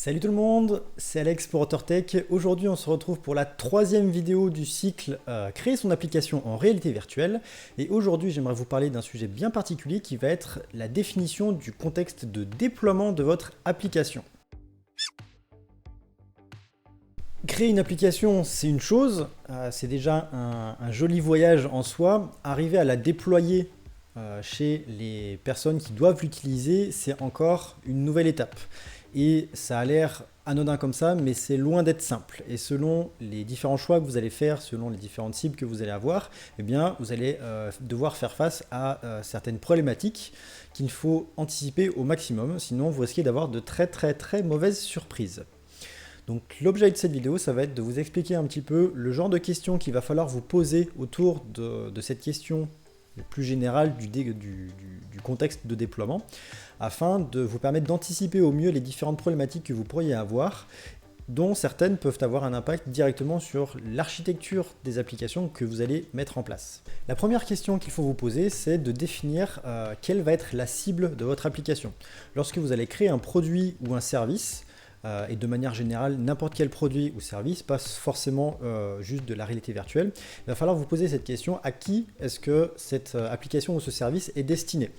Salut tout le monde, c'est Alex pour AuthorTech. Aujourd'hui on se retrouve pour la troisième vidéo du cycle Créer son application en réalité virtuelle. Et aujourd'hui j'aimerais vous parler d'un sujet bien particulier qui va être la définition du contexte de déploiement de votre application. Créer une application, c'est une chose, c'est déjà un joli voyage en soi. Arriver à la déployer chez les personnes qui doivent l'utiliser, c'est encore une nouvelle étape. Et ça a l'air anodin comme ça, mais c'est loin d'être simple. Et selon les différents choix que vous allez faire, selon les différentes cibles que vous allez avoir, eh bien, vous allez devoir faire face à certaines problématiques qu'il faut anticiper au maximum, sinon vous risquez d'avoir de très mauvaises surprises. Donc l'objet de cette vidéo, ça va être de vous expliquer un petit peu le genre de questions qu'il va falloir vous poser autour de cette question plus générale du contexte de déploiement, afin de vous permettre d'anticiper au mieux les différentes problématiques que vous pourriez avoir, dont certaines peuvent avoir un impact directement sur l'architecture des applications que vous allez mettre en place. La première question qu'il faut vous poser, c'est de définir quelle va être la cible de votre application. Lorsque vous allez créer un produit ou un service, et de manière générale, n'importe quel produit ou service, pas forcément juste de la réalité virtuelle, il va falloir vous poser cette question: à qui est-ce que cette application ou ce service est destiné?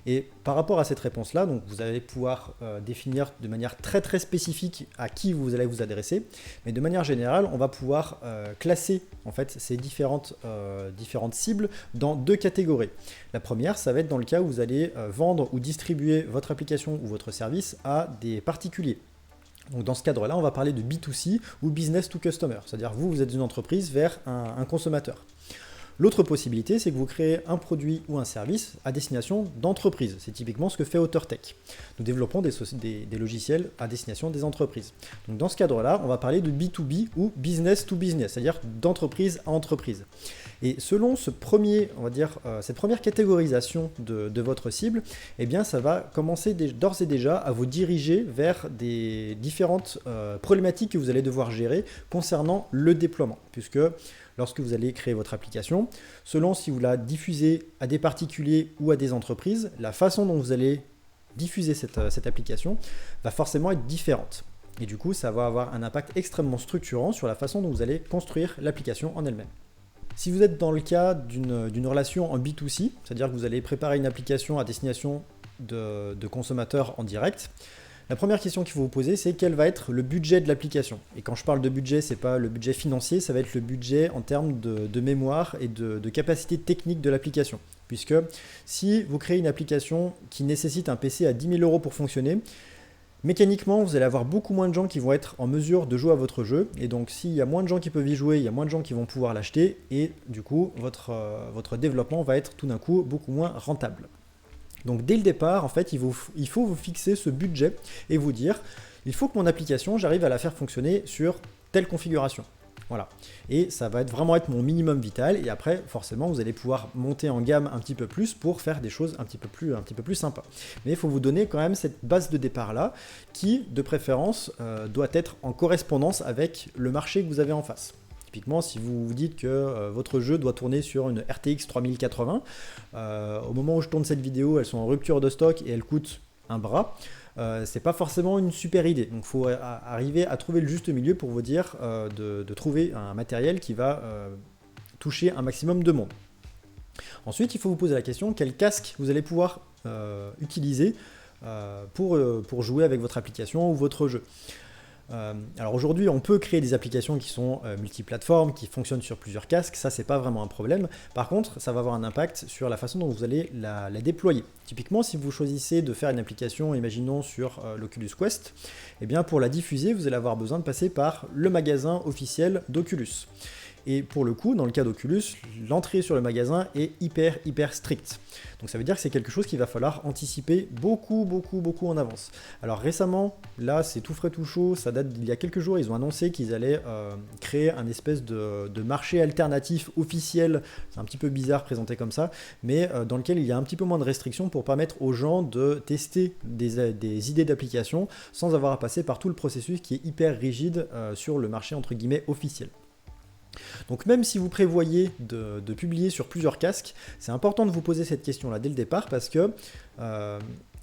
Et par rapport à cette réponse-là, donc vous allez pouvoir définir de manière très spécifique à qui vous allez vous adresser, mais de manière générale, on va pouvoir classer en fait ces différentes cibles dans deux catégories. La première, ça va être dans le cas où vous allez vendre ou distribuer votre application ou votre service à des particuliers. Donc dans ce cadre-là, on va parler de B2C ou Business to Customer, c'est-à-dire vous êtes une entreprise vers un consommateur. L'autre possibilité, c'est que vous créez un produit ou un service à destination d'entreprises. C'est typiquement ce que fait AuthorTech. Nous développons des logiciels à destination des entreprises. Donc dans ce cadre-là, on va parler de B2B ou Business to Business, c'est-à-dire d'entreprise à entreprise. Et selon cette première catégorisation de votre cible, eh bien ça va commencer d'ores et déjà à vous diriger vers des différentes problématiques que vous allez devoir gérer concernant le déploiement, puisque lorsque vous allez créer votre application, selon si vous la diffusez à des particuliers ou à des entreprises, la façon dont vous allez diffuser cette application va forcément être différente. Et du coup, ça va avoir un impact extrêmement structurant sur la façon dont vous allez construire l'application en elle-même. Si vous êtes dans le cas d'une relation en B2C, c'est-à-dire que vous allez préparer une application à destination de consommateurs en direct, la première question qu'il faut vous poser, c'est quel va être le budget de l'application. Et quand je parle de budget, ce n'est pas le budget financier, ça va être le budget en termes de mémoire et de capacité technique de l'application. Puisque si vous créez une application qui nécessite un PC à 10 000 € pour fonctionner, mécaniquement, vous allez avoir beaucoup moins de gens qui vont être en mesure de jouer à votre jeu. Et donc, s'il y a moins de gens qui peuvent y jouer, il y a moins de gens qui vont pouvoir l'acheter. Et du coup, votre développement va être tout d'un coup beaucoup moins rentable. Donc dès le départ, en fait, il faut vous fixer ce budget et vous dire, il faut que mon application, j'arrive à la faire fonctionner sur telle configuration. Voilà. Et ça va vraiment être mon minimum vital. Et après, forcément, vous allez pouvoir monter en gamme un petit peu plus pour faire des choses un petit peu plus sympas. Mais il faut vous donner quand même cette base de départ-là qui, de préférence, doit être en correspondance avec le marché que vous avez en face. Typiquement, si vous vous dites que votre jeu doit tourner sur une RTX 3080, au moment où je tourne cette vidéo, elles sont en rupture de stock et elles coûtent un bras. C'est pas forcément une super idée. Donc il faut arriver à trouver le juste milieu pour vous dire de trouver un matériel qui va toucher un maximum de monde. Ensuite, il faut vous poser la question, quel casque vous allez pouvoir utiliser pour jouer avec votre application ou votre jeu. Alors aujourd'hui, on peut créer des applications qui sont multiplateformes, qui fonctionnent sur plusieurs casques, ça c'est pas vraiment un problème. Par contre, ça va avoir un impact sur la façon dont vous allez la déployer. Typiquement, si vous choisissez de faire une application, imaginons sur l'Oculus Quest, eh bien pour la diffuser, vous allez avoir besoin de passer par le magasin officiel d'Oculus. Et pour le coup, dans le cas d'Oculus, l'entrée sur le magasin est hyper stricte. Donc ça veut dire que c'est quelque chose qu'il va falloir anticiper beaucoup en avance. Alors récemment, là c'est tout frais tout chaud, ça date d'il y a quelques jours, ils ont annoncé qu'ils allaient créer un espèce de marché alternatif officiel, c'est un petit peu bizarre présenté comme ça, mais dans lequel il y a un petit peu moins de restrictions pour permettre aux gens de tester des idées d'application sans avoir à passer par tout le processus qui est hyper rigide sur le marché entre guillemets officiel. Donc même si vous prévoyez de publier sur plusieurs casques, c'est important de vous poser cette question-là dès le départ parce que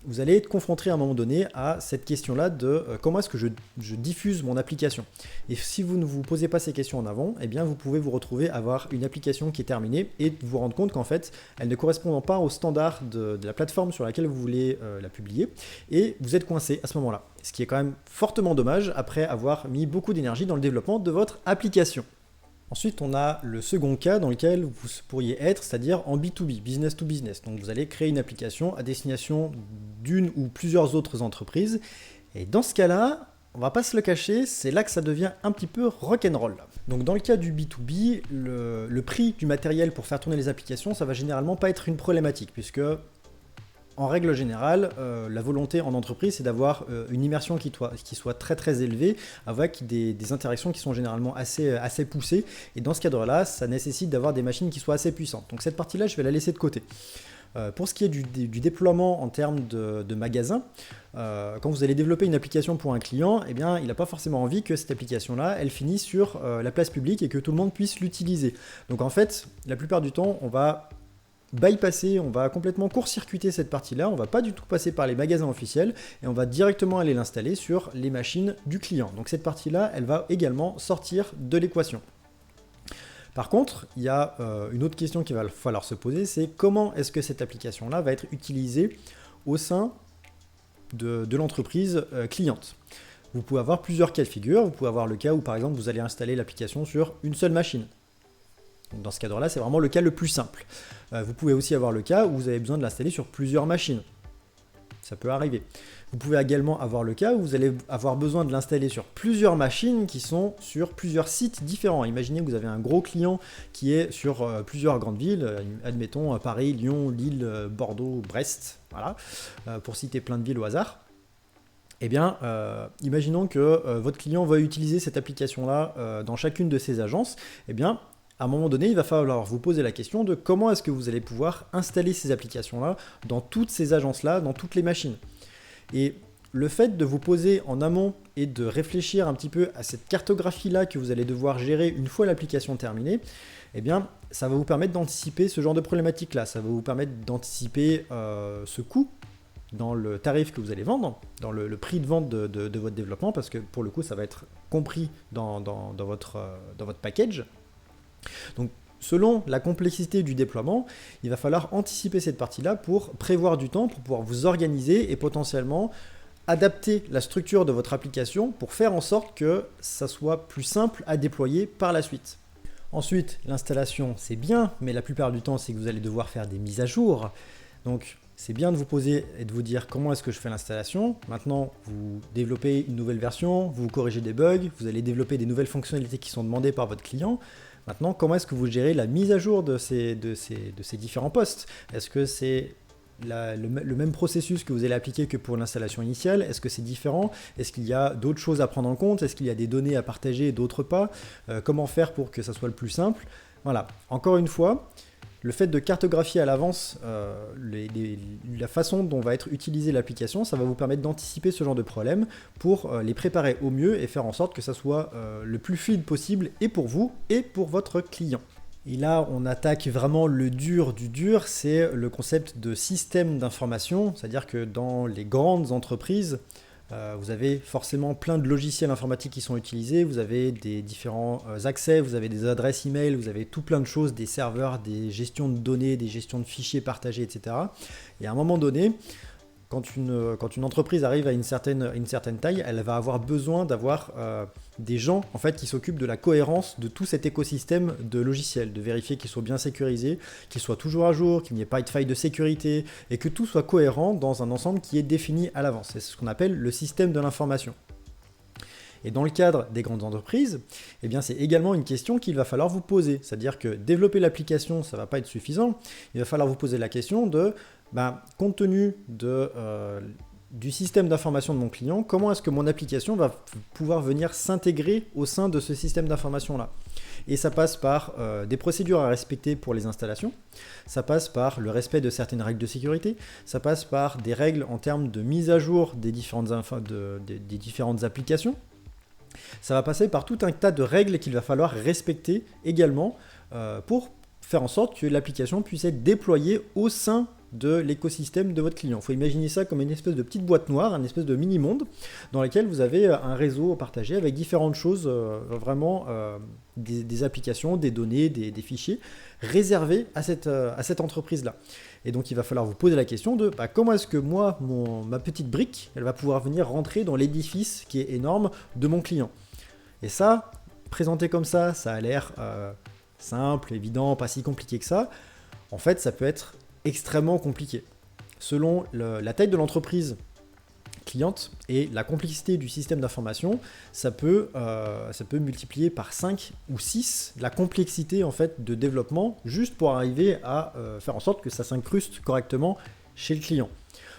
vous allez être confronté à un moment donné à cette question-là de comment est-ce que je diffuse mon application. Et si vous ne vous posez pas ces questions en avant, eh bien vous pouvez vous retrouver à avoir une application qui est terminée et vous rendre compte qu'en fait, elle ne correspond pas aux standards de la plateforme sur laquelle vous voulez la publier et vous êtes coincé à ce moment-là. Ce qui est quand même fortement dommage après avoir mis beaucoup d'énergie dans le développement de votre application. Ensuite, on a le second cas dans lequel vous pourriez être, c'est-à-dire en B2B, business to business. Donc vous allez créer une application à destination d'une ou plusieurs autres entreprises. Et dans ce cas-là, on va pas se le cacher, c'est là que ça devient un petit peu rock'n'roll. Donc dans le cas du B2B, le prix du matériel pour faire tourner les applications, ça va généralement pas être une problématique, puisque en règle générale, la volonté en entreprise, c'est d'avoir une immersion qui soit très très élevée, avec des interactions qui sont généralement assez poussées. Et dans ce cadre-là, ça nécessite d'avoir des machines qui soient assez puissantes. Donc cette partie-là, je vais la laisser de côté. Pour ce qui est du déploiement en termes de magasins, quand vous allez développer une application pour un client, eh bien, il n'a pas forcément envie que cette application-là, elle finisse sur la place publique et que tout le monde puisse l'utiliser. Donc en fait, la plupart du temps, on va bypasser, on va complètement court-circuiter cette partie-là, on va pas du tout passer par les magasins officiels et on va directement aller l'installer sur les machines du client. Donc cette partie-là, elle va également sortir de l'équation. Par contre, il y a une autre question qu'il va falloir se poser, c'est comment est-ce que cette application-là va être utilisée au sein de l'entreprise cliente. Vous pouvez avoir plusieurs cas de figure, vous pouvez avoir le cas où par exemple vous allez installer l'application sur une seule machine. Dans ce cadre-là, c'est vraiment le cas le plus simple. Vous pouvez aussi avoir le cas où vous avez besoin de l'installer sur plusieurs machines. Ça peut arriver. Vous pouvez également avoir le cas où vous allez avoir besoin de l'installer sur plusieurs machines qui sont sur plusieurs sites différents. Imaginez que vous avez un gros client qui est sur plusieurs grandes villes, admettons Paris, Lyon, Lille, Bordeaux, Brest, voilà, pour citer plein de villes au hasard. Eh bien, imaginons que votre client va utiliser cette application-là dans chacune de ses agences. Eh bien, à un moment donné, il va falloir vous poser la question de comment est-ce que vous allez pouvoir installer ces applications-là dans toutes ces agences-là, dans toutes les machines. Et le fait de vous poser en amont et de réfléchir un petit peu à cette cartographie-là que vous allez devoir gérer une fois l'application terminée, eh bien, ça va vous permettre d'anticiper ce genre de problématique-là. Ça va vous permettre d'anticiper ce coût dans le tarif que vous allez vendre, dans le prix de vente de votre développement, parce que pour le coup, ça va être compris dans votre package. Donc, selon la complexité du déploiement, il va falloir anticiper cette partie-là pour prévoir du temps, pour pouvoir vous organiser et potentiellement adapter la structure de votre application pour faire en sorte que ça soit plus simple à déployer par la suite. Ensuite, l'installation, c'est bien, mais la plupart du temps, c'est que vous allez devoir faire des mises à jour. Donc, c'est bien de vous poser et de vous dire comment est-ce que je fais l'installation. Maintenant, vous développez une nouvelle version, vous corrigez des bugs, vous allez développer des nouvelles fonctionnalités qui sont demandées par votre client. Maintenant, comment est-ce que vous gérez la mise à jour de ces différents postes? Est-ce que c'est le même processus que vous allez appliquer que pour l'installation initiale? Est-ce que c'est différent? Est-ce qu'il y a d'autres choses à prendre en compte? Est-ce qu'il y a des données à partager et d'autres pas? Comment faire pour que ça soit le plus simple? Voilà, encore une fois, le fait de cartographier à l'avance la façon dont va être utilisée l'application, ça va vous permettre d'anticiper ce genre de problème pour les préparer au mieux et faire en sorte que ça soit le plus fluide possible et pour vous et pour votre client. Et là, on attaque vraiment le dur du dur, c'est le concept de système d'information, c'est-à-dire que dans les grandes entreprises, vous avez forcément plein de logiciels informatiques qui sont utilisés, vous avez des différents accès, vous avez des adresses email, vous avez tout plein de choses, des serveurs, des gestions de données, des gestions de fichiers partagés, etc. Et à un moment donné, quand une entreprise arrive à une certaine taille, elle va avoir besoin d'avoir des gens en fait, qui s'occupent de la cohérence de tout cet écosystème de logiciels, de vérifier qu'ils soient bien sécurisés, qu'ils soient toujours à jour, qu'il n'y ait pas de faille de sécurité et que tout soit cohérent dans un ensemble qui est défini à l'avance. C'est ce qu'on appelle le système de l'information. Et dans le cadre des grandes entreprises, eh bien, c'est également une question qu'il va falloir vous poser. C'est-à-dire que développer l'application, ça ne va pas être suffisant. Il va falloir vous poser la question de, compte tenu du système d'information de mon client, comment est-ce que mon application va pouvoir venir s'intégrer au sein de ce système d'information-là? Et ça passe par des procédures à respecter pour les installations, ça passe par le respect de certaines règles de sécurité, ça passe par des règles en termes de mise à jour des différentes applications. Ça va passer par tout un tas de règles qu'il va falloir respecter également pour faire en sorte que l'application puisse être déployée au sein de l'écosystème de votre client. Il faut imaginer ça comme une espèce de petite boîte noire, une espèce de mini-monde dans lequel vous avez un réseau partagé avec différentes choses, vraiment des applications, des données, des fichiers réservés à cette entreprise-là. Et donc il va falloir vous poser la question de comment est-ce que moi, ma petite brique, elle va pouvoir venir rentrer dans l'édifice qui est énorme de mon client. Et ça, présenté comme ça a l'air simple, évident, pas si compliqué que ça. En fait, ça peut être extrêmement compliqué. Selon la taille de l'entreprise cliente et la complexité du système d'information, ça peut multiplier par 5 ou 6 la complexité en fait, de développement juste pour arriver à faire en sorte que ça s'incruste correctement chez le client.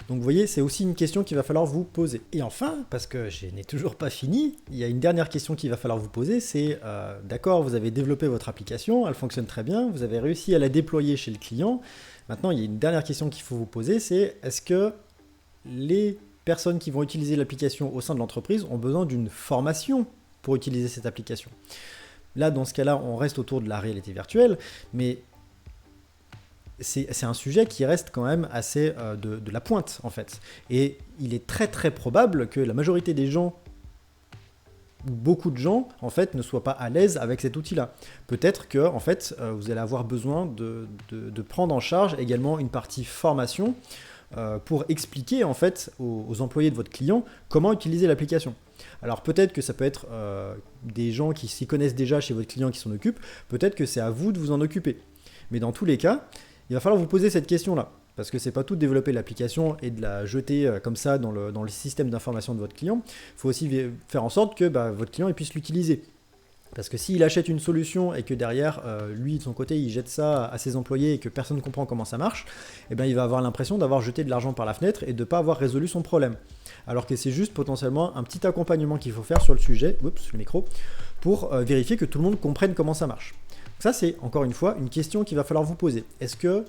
Donc vous voyez, c'est aussi une question qu'il va falloir vous poser. Et enfin, parce que je n'ai toujours pas fini, il y a une dernière question qu'il va falloir vous poser, c'est d'accord, vous avez développé votre application, elle fonctionne très bien, vous avez réussi à la déployer chez le client. Maintenant, il y a une dernière question qu'il faut vous poser, c'est est-ce que les personnes qui vont utiliser l'application au sein de l'entreprise ont besoin d'une formation pour utiliser cette application? Là, dans ce cas-là, on reste autour de la réalité virtuelle, mais c'est un sujet qui reste quand même assez de la pointe en fait. Et il est très très probable que la majorité des gens, ou beaucoup de gens en fait, ne soient pas à l'aise avec cet outil-là. Peut-être que en fait, vous allez avoir besoin de prendre en charge également une partie formation pour expliquer en fait aux employés de votre client comment utiliser l'application. Alors peut-être que ça peut être des gens qui s'y connaissent déjà chez votre client qui s'en occupent, peut-être que c'est à vous de vous en occuper. Mais dans tous les cas, il va falloir vous poser cette question-là, parce que c'est pas tout de développer l'application et de la jeter comme ça dans le système d'information de votre client. Il faut aussi faire en sorte que votre client puisse l'utiliser. Parce que s'il achète une solution et que derrière, lui de son côté, il jette ça à ses employés et que personne ne comprend comment ça marche, il va avoir l'impression d'avoir jeté de l'argent par la fenêtre et de ne pas avoir résolu son problème. Alors que c'est juste potentiellement un petit accompagnement qu'il faut faire sur le sujet, oups, le micro, pour vérifier que tout le monde comprenne comment ça marche. Ça, c'est encore une fois une question qu'il va falloir vous poser. Est-ce que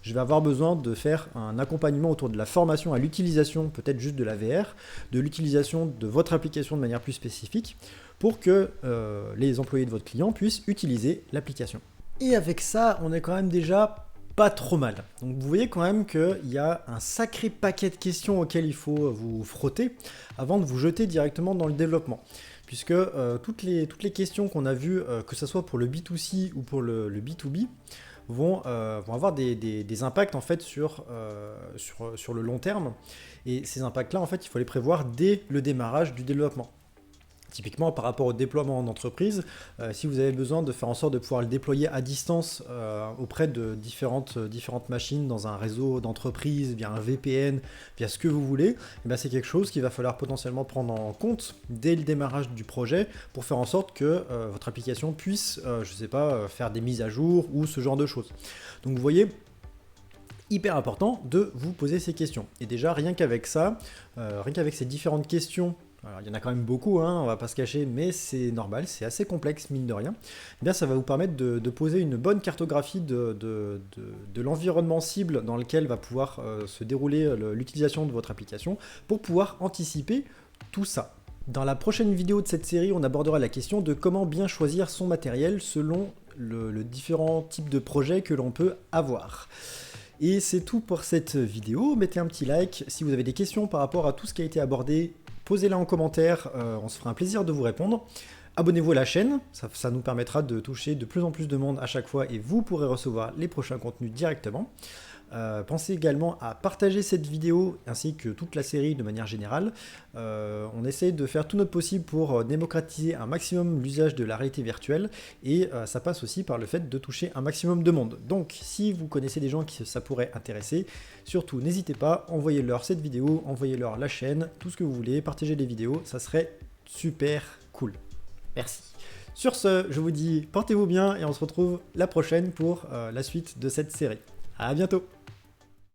je vais avoir besoin de faire un accompagnement autour de la formation à l'utilisation, peut-être juste de la VR, de l'utilisation de votre application de manière plus spécifique, pour que les employés de votre client puissent utiliser l'application. Et avec ça, on est quand même déjà pas trop mal. Donc vous voyez quand même qu'il y a un sacré paquet de questions auxquelles il faut vous frotter avant de vous jeter directement dans le développement. Puisque toutes les questions qu'on a vues, que ce soit pour le B2C ou pour le B2B, vont avoir des impacts en fait sur le long terme. Et ces impacts-là, en fait, il faut les prévoir dès le démarrage du développement. Typiquement, par rapport au déploiement en entreprise, si vous avez besoin de faire en sorte de pouvoir le déployer à distance auprès de différentes machines dans un réseau d'entreprise, via un VPN, via ce que vous voulez, c'est quelque chose qu'il va falloir potentiellement prendre en compte dès le démarrage du projet pour faire en sorte que votre application puisse, faire des mises à jour ou ce genre de choses. Donc vous voyez, hyper important de vous poser ces questions. Et déjà, rien qu'avec ça, rien qu'avec ces différentes questions, alors, il y en a quand même beaucoup, on va pas se cacher, mais c'est normal, c'est assez complexe, mine de rien. Ça va vous permettre de poser une bonne cartographie de l'environnement cible dans lequel va pouvoir se dérouler l'utilisation de votre application pour pouvoir anticiper tout ça. Dans la prochaine vidéo de cette série, on abordera la question de comment bien choisir son matériel selon le différents types de projets que l'on peut avoir. Et c'est tout pour cette vidéo. Mettez un petit like. Si vous avez des questions par rapport à tout ce qui a été abordé, posez-la en commentaire, on se fera un plaisir de vous répondre. Abonnez-vous à la chaîne, ça nous permettra de toucher de plus en plus de monde à chaque fois et vous pourrez recevoir les prochains contenus directement. Pensez également à partager cette vidéo ainsi que toute la série de manière générale. On essaie de faire tout notre possible pour démocratiser un maximum l'usage de la réalité virtuelle et ça passe aussi par le fait de toucher un maximum de monde. Donc si vous connaissez des gens qui ça pourrait intéresser, surtout n'hésitez pas, envoyez-leur cette vidéo, envoyez-leur la chaîne, tout ce que vous voulez, partagez les vidéos, ça serait super cool. Merci. Sur ce, je vous dis portez-vous bien et on se retrouve la prochaine pour la suite de cette série. À bientôt.